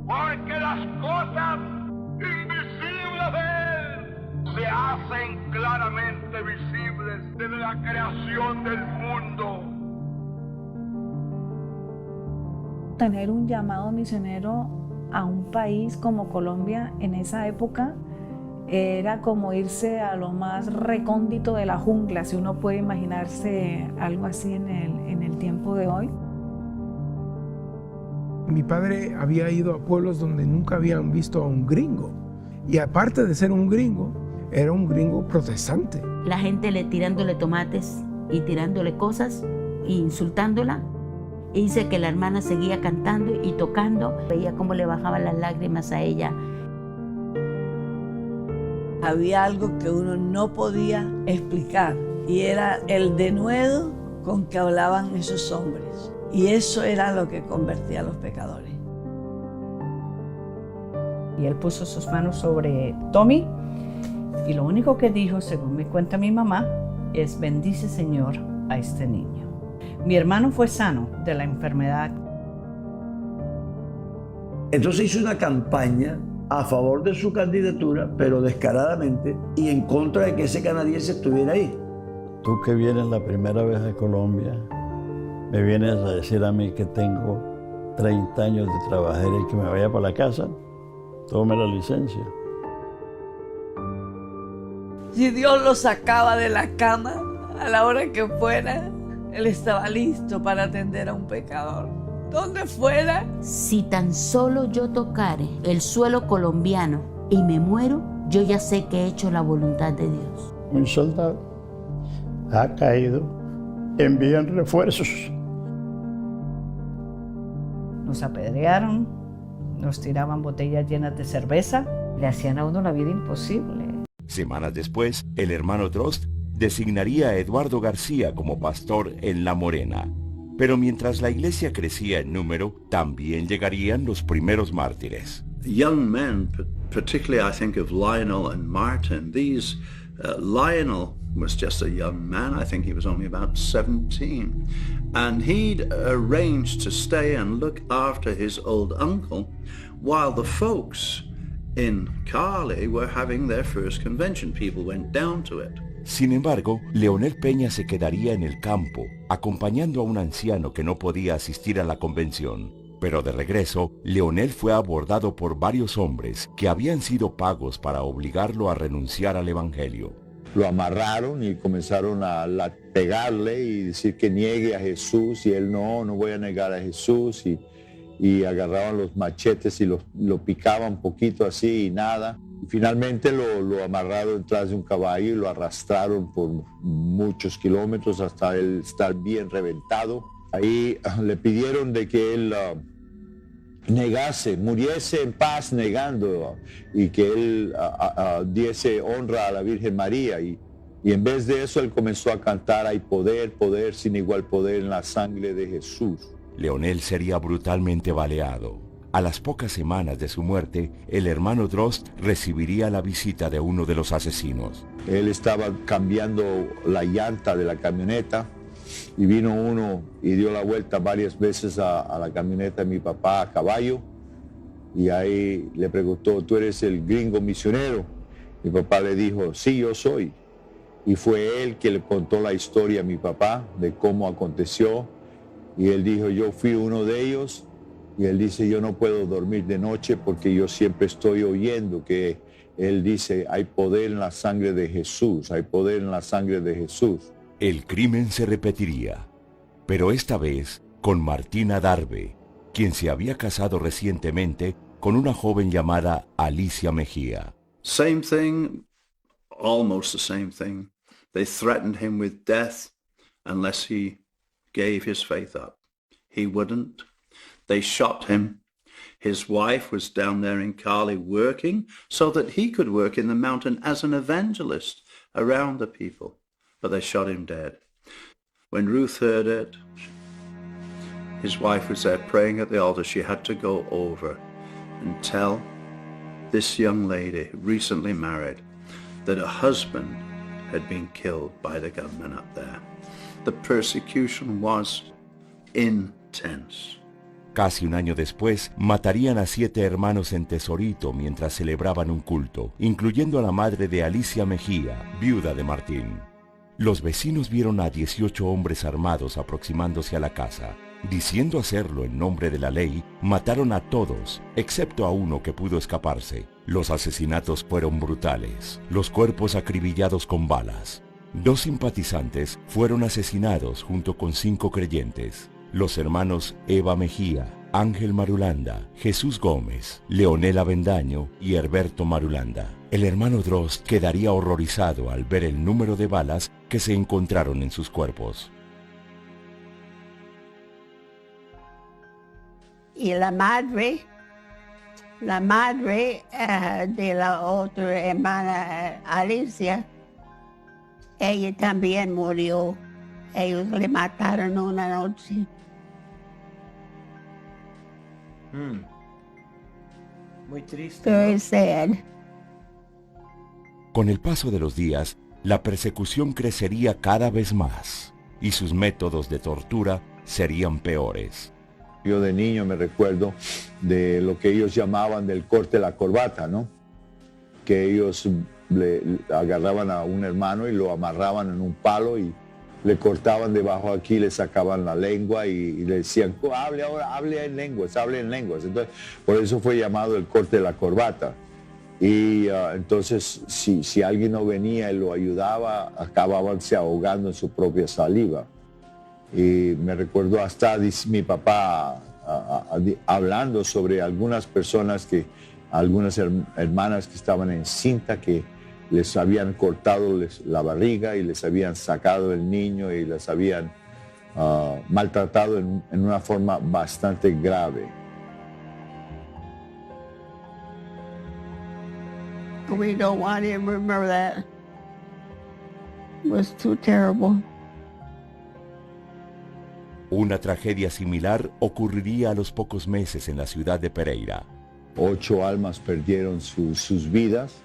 porque las cosas invisibles de Él se hacen claramente visibles desde la creación del mundo. Tener un llamado misionero a un país como Colombia en esa época era como irse a lo más recóndito de la jungla, si uno puede imaginarse algo así en el tiempo de hoy. Mi padre había ido a pueblos donde nunca habían visto a un gringo. Y aparte de ser un gringo, era un gringo protestante. La gente tirándole tomates y tirándole cosas e insultándola. Y dice que la hermana seguía cantando y tocando. Veía cómo le bajaban las lágrimas a ella. Había algo que uno no podía explicar y era el denuedo con que hablaban esos hombres. Y eso era lo que convertía a los pecadores. Y él puso sus manos sobre Tommy y lo único que dijo, según me cuenta mi mamá, es: bendice, Señor, a este niño. Mi hermano fue sano de la enfermedad. Entonces hizo una campaña a favor de su candidatura, pero descaradamente, y en contra de que ese canadiense estuviera ahí. Tú que vienes la primera vez a Colombia, me vienes a decir a mí que tengo 30 años de trabajar y que me vaya para la casa. Tome la licencia. Si Dios lo sacaba de la cama a la hora que fuera, Él estaba listo para atender a un pecador. Donde fuera. Si tan solo yo tocare el suelo colombiano y me muero, yo ya sé que he hecho la voluntad de Dios. Un soldado ha caído, envían refuerzos. Nos apedrearon, nos tiraban botellas llenas de cerveza, le hacían a uno la vida imposible. Semanas después, el hermano Drost designaría a Eduardo García como pastor en La Morena. Pero mientras la iglesia crecía en número, también llegarían los primeros mártires. Young men, particularly I think of Lionel and Martin, Lionel was just a young man. I think he was only about 17. And he'd arranged to stay and look after his old uncle while the folks in Cali were having their first convention. People went down to it. Sin embargo, Leonel Peña se quedaría en el campo, acompañando a un anciano que no podía asistir a la convención. Pero de regreso, Leonel fue abordado por varios hombres que habían sido pagos para obligarlo a renunciar al evangelio. Lo amarraron y comenzaron a pegarle y decir que niegue a Jesús, y él no voy a negar a Jesús, y agarraban los machetes y lo picaban un poquito así y nada. Y finalmente lo amarraron detrás de un caballo y lo arrastraron por muchos kilómetros hasta él estar bien reventado. Ahí le pidieron de que él negase, muriese en paz negando, y que él diese honra a la Virgen María. Y en vez de eso él comenzó a cantar: hay poder, poder, sin igual poder en la sangre de Jesús. Leonel sería brutalmente baleado. A las pocas semanas de su muerte, el hermano Drost recibiría la visita de uno de los asesinos. Él estaba cambiando la llanta de la camioneta y vino uno y dio la vuelta varias veces a la camioneta de mi papá a caballo, y ahí le preguntó: ¿tú eres el gringo misionero? Mi papá le dijo: sí, yo soy. Y fue él que le contó la historia a mi papá de cómo aconteció, y él dijo: yo fui uno de ellos. Y él dice: yo no puedo dormir de noche porque yo siempre estoy oyendo que él dice: hay poder en la sangre de Jesús, hay poder en la sangre de Jesús. El crimen se repetiría, pero esta vez con Martina Darbe, quien se había casado recientemente con una joven llamada Alicia Mejía. Same thing, almost the same thing. They threatened him with death unless he gave his faith up. He wouldn't. They shot him. His wife was down there in Cali working so that he could work in the mountain as an evangelist around the people. But they shot him dead. When Ruth heard it, his wife was there praying at the altar. She had to go over and tell this young lady, recently married, that her husband had been killed by the gunmen up there. The persecution was intense. Casi un año después, matarían a 7 hermanos en Tesorito mientras celebraban un culto, incluyendo a la madre de Alicia Mejía, viuda de Martín. Los vecinos vieron a 18 hombres armados aproximándose a la casa. Diciendo hacerlo en nombre de la ley, mataron a todos, excepto a uno que pudo escaparse. Los asesinatos fueron brutales, los cuerpos acribillados con balas. 2 simpatizantes fueron asesinados junto con 5 creyentes. Los hermanos Eva Mejía, Ángel Marulanda, Jesús Gómez, Leonel Avendaño y Herberto Marulanda. El hermano Drost quedaría horrorizado al ver el número de balas que se encontraron en sus cuerpos. Y la madre de la otra hermana Alicia, ella también murió. Ellos le mataron una noche. Muy triste. Very sad. Con el paso de los días, la persecución crecería cada vez más y sus métodos de tortura serían peores. Yo de niño me recuerdo de lo que ellos llamaban del corte de la corbata, ¿no? Que ellos le agarraban a un hermano y lo amarraban en un palo y le cortaban debajo aquí, le sacaban la lengua y le decían, hable ahora, hable en lenguas. Entonces, por eso fue llamado el corte de la corbata. Y entonces, si alguien no venía y lo ayudaba, acababan se ahogando en su propia saliva. Y me recuerdo hasta mi papá hablando sobre algunas personas algunas hermanas que estaban en cinta que les habían cortado la barriga y les habían sacado el niño y les habían maltratado en una forma bastante grave. We don't want to remember that. It was too terrible. Una tragedia similar ocurriría a los pocos meses en la ciudad de Pereira. 8 almas perdieron sus vidas.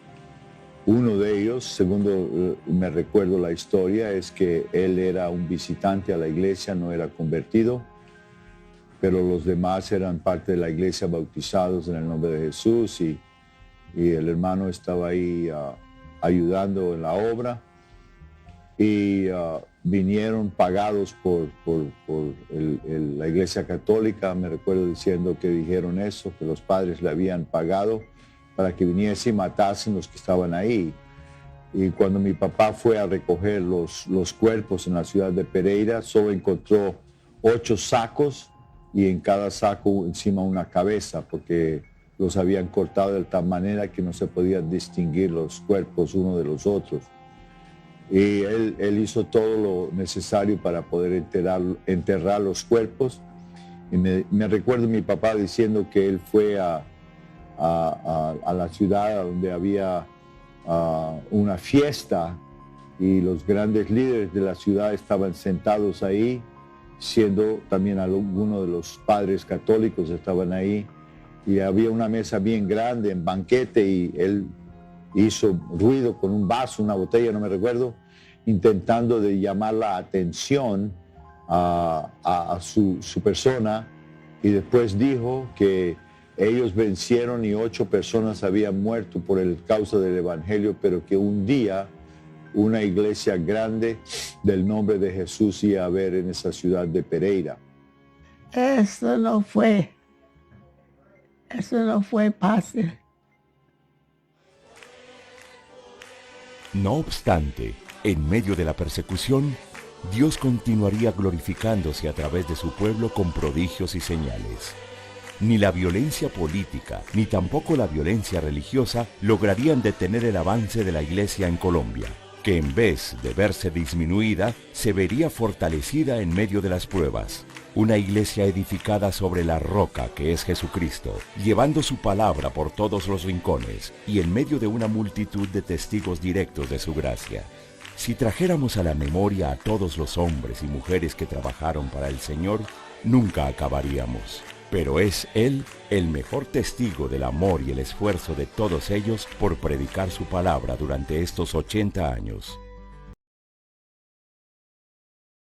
Uno de ellos, segundo me recuerdo la historia, es que él era un visitante a la iglesia, no era convertido, pero los demás eran parte de la iglesia bautizados en el nombre de Jesús y el hermano estaba ahí ayudando en la obra y vinieron pagados por la iglesia católica. Me recuerdo diciendo que dijeron eso, que los padres le habían pagado para que viniese y matasen los que estaban ahí. Y cuando mi papá fue a recoger los cuerpos en la ciudad de Pereira, solo encontró 8 sacos y en cada saco encima una cabeza, porque los habían cortado de tal manera que no se podían distinguir los cuerpos uno de los otros. Y él hizo todo lo necesario para poder enterrar los cuerpos. Y me recuerdo mi papá diciendo que él fue a la ciudad donde había una fiesta y los grandes líderes de la ciudad estaban sentados ahí, siendo también algunos de los padres católicos estaban ahí, y había una mesa bien grande en banquete y él hizo ruido con un vaso, una botella, no me recuerdo, intentando de llamar la atención a su persona, y después dijo que ellos vencieron y 8 personas habían muerto por el causa del evangelio, pero que un día una iglesia grande del nombre de Jesús iba a haber en esa ciudad de Pereira. Eso no fue fácil. No obstante, en medio de la persecución, Dios continuaría glorificándose a través de su pueblo con prodigios y señales. Ni la violencia política, ni tampoco la violencia religiosa lograrían detener el avance de la iglesia en Colombia, que en vez de verse disminuida, se vería fortalecida en medio de las pruebas. Una iglesia edificada sobre la roca que es Jesucristo, llevando su palabra por todos los rincones y en medio de una multitud de testigos directos de su gracia. Si trajéramos a la memoria a todos los hombres y mujeres que trabajaron para el Señor, nunca acabaríamos. Pero es Él el mejor testigo del amor y el esfuerzo de todos ellos por predicar su palabra durante estos 80 años.